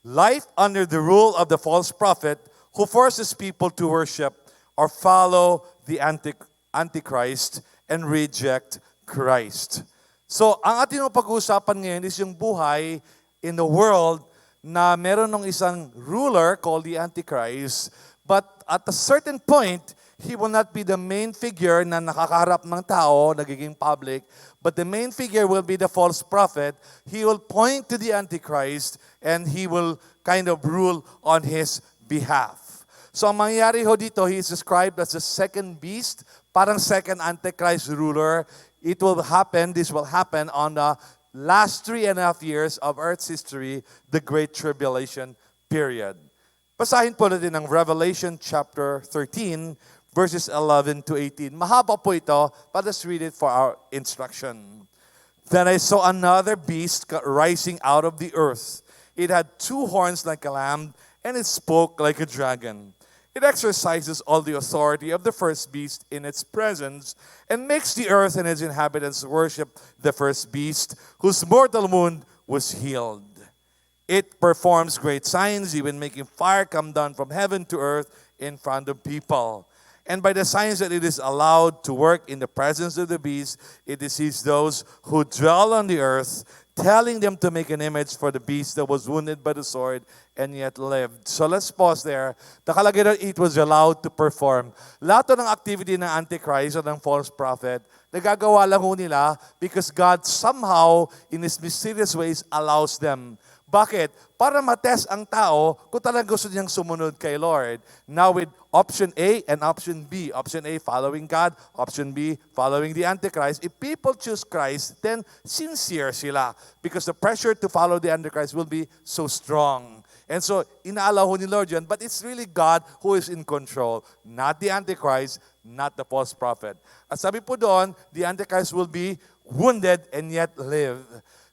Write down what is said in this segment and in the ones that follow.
Life under the rule of the false prophet who forces people to worship or follow the Antichrist and reject Christ. So, ang ating pag-uusapan ngayon is yung buhay in the world na meron ng isang ruler called the Antichrist. But at a certain point, he will not be the main figure na nakakaharap ng tao, nagiging public, but the main figure will be the false prophet. He will point to the Antichrist and he will kind of rule on his behalf. So ang mangyayari ho dito, he is described as the second beast, parang second Antichrist ruler. This will happen on the last 3.5 years of Earth's history, the Great Tribulation period. Basahin po natin ang Revelation chapter 13, verses 11 to 18. Mahaba po ito, but let's read it for our instruction. Then I saw another beast rising out of the earth. It had 2 horns like a lamb, and it spoke like a dragon. It exercises all the authority of the first beast in its presence, and makes the earth and its inhabitants worship the first beast, whose mortal wound was healed. It performs great signs, even making fire come down from heaven to earth in front of people. And by the signs that it is allowed to work in the presence of the beast, it deceives those who dwell on the earth, telling them to make an image for the beast that was wounded by the sword and yet lived. So let's pause there. Nakalagay na it was allowed to perform. Lahat ng activity ng Antichrist o ng false prophet, nagagawa lang ho nila because God somehow, in His mysterious ways, allows them. Bakit? Para matest ang tao kung talagang gusto niyang sumunod kay Lord. Now with option A and option B. Option A, following God. Option B, following the Antichrist. If people choose Christ, then sincere sila. Because the pressure to follow the Antichrist will be so strong. And so, inaalaw ho ni Lord yan, but it's really God who is in control. Not the Antichrist, not the false prophet. At sabi po doon, the Antichrist will be wounded and yet live.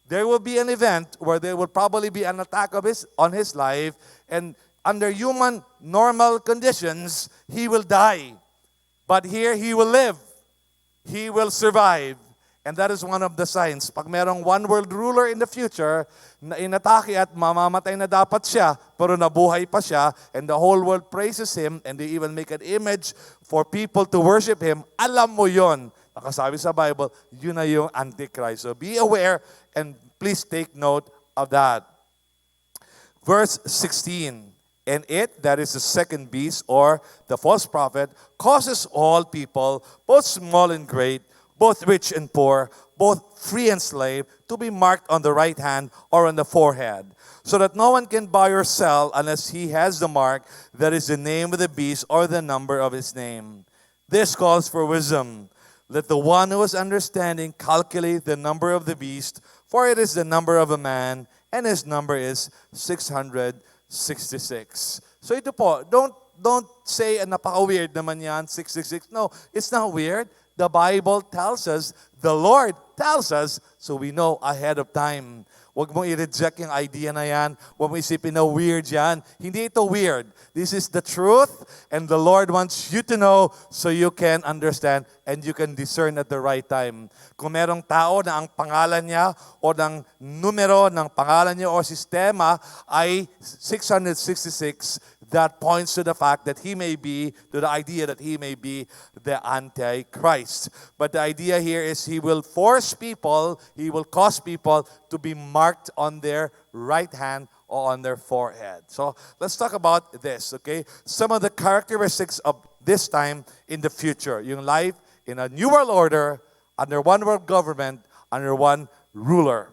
There will be an event where there will probably be an attack on his life, and under human normal conditions, he will die. But here, he will live. He will survive. And that is one of the signs. Pag merong one world ruler in the future, na inatake at mamamatay na dapat siya, pero nabuhay pa siya, and the whole world praises him, and they even make an image for people to worship him, alam mo yon. Nakasabi sa Bible, yun na yung Antichrist. So be aware and please take note of that. Verse 16, and it, that is the second beast or the false prophet, causes all people, both small and great, both rich and poor, both free and slave, to be marked on the right hand or on the forehead, so that no one can buy or sell unless he has the mark that is the name of the beast or the number of his name. This calls for wisdom. Let the one who has understanding calculate the number of the beast, for it is the number of a man, and his number is 666. So ito po, don't say, napaka-weird naman yan, 666. No, it's not weird. The Bible tells us, the Lord tells us, so we know ahead of time. Huwag mong i-reject yung idea na yan. Huwag mong isipin na weird yan. Hindi ito weird. This is the truth, and the Lord wants you to know so you can understand and you can discern at the right time. Kung merong tao na ang pangalan niya o ng numero ng pangalan niya o sistema ay 666, that points to the fact that he may be, to the idea that he may be the Antichrist. But the idea here is he will force people, he will cause people to be marked on their right hand or on their forehead. So let's talk about this, okay? Some of the characteristics of this time in the future. Yung life in a new world order, under one world government, under one ruler.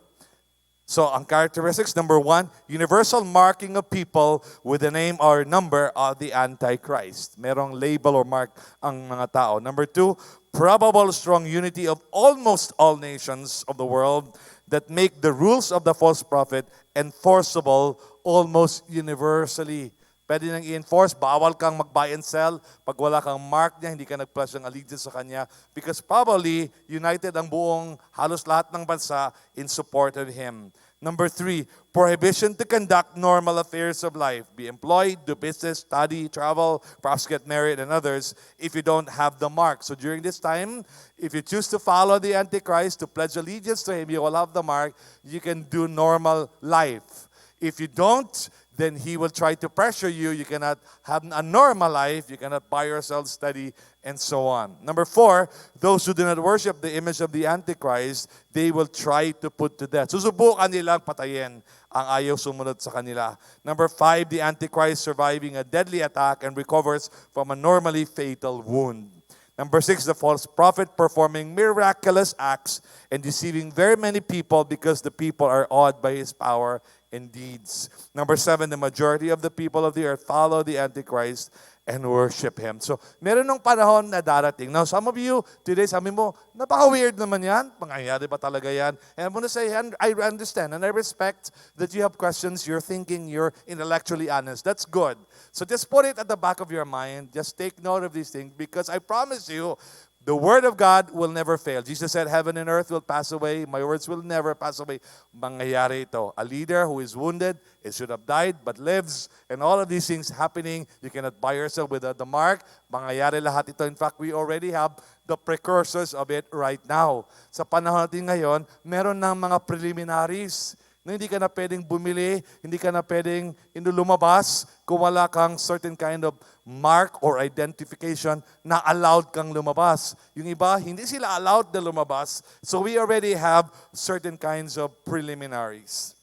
So, ang characteristics, number 1, universal marking of people with the name or number of the Antichrist. Merong label or mark ang mga tao. Number 2, probable strong unity of almost all nations of the world that make the rules of the false prophet enforceable almost universally. Pwede nang i-enforce, bawal kang mag-buy and sell. Pag wala kang mark niya, hindi ka nag-pledge ng allegiance sa kanya. Because probably, united ang buong, halos lahat ng bansa in support of him. Number 3, prohibition to conduct normal affairs of life. Be employed, do business, study, travel, perhaps get married and others if you don't have the mark. So during this time, if you choose to follow the Antichrist, to pledge allegiance to him, you will have the mark. You can do normal life. If you don't, then he will try to pressure you. You cannot have a normal life. You cannot buy yourself study, and so on. Number 4, those who do not worship the image of the Antichrist, they will try to put to death. Susubukan nilang patayin ang ayaw sumunod sa kanila. Number 5, the Antichrist surviving a deadly attack and recovers from a normally fatal wound. Number 6, the false prophet performing miraculous acts and deceiving very many people because the people are awed by his power and deeds. Number 7, the majority of the people of the earth follow the Antichrist and worship him. So, meron nung panahon na darating. Now, some of you today, sabi mo, napaka-weird naman yan. Pangyayari ba talaga yan? And I want to say, I understand and I respect that you have questions, you're thinking, you're intellectually honest. That's good. So just put it at the back of your mind. Just take note of these things because I promise you, the Word of God will never fail. Jesus said, heaven and earth will pass away. My words will never pass away. Mangyayari ito. A leader who is wounded, it should have died, but lives. And all of these things happening, you cannot buy yourself without the mark. Mangyayari lahat ito. In fact, we already have the precursors of it right now. Sa panahon natin ngayon, meron ng mga preliminaries na hindi ka na pwedeng bumili, hindi ka na pwedeng lumabas kung wala kang certain kind of mark or identification na allowed kang lumabas. Yung iba, hindi sila allowed na lumabas. So we already have certain kinds of preliminaries.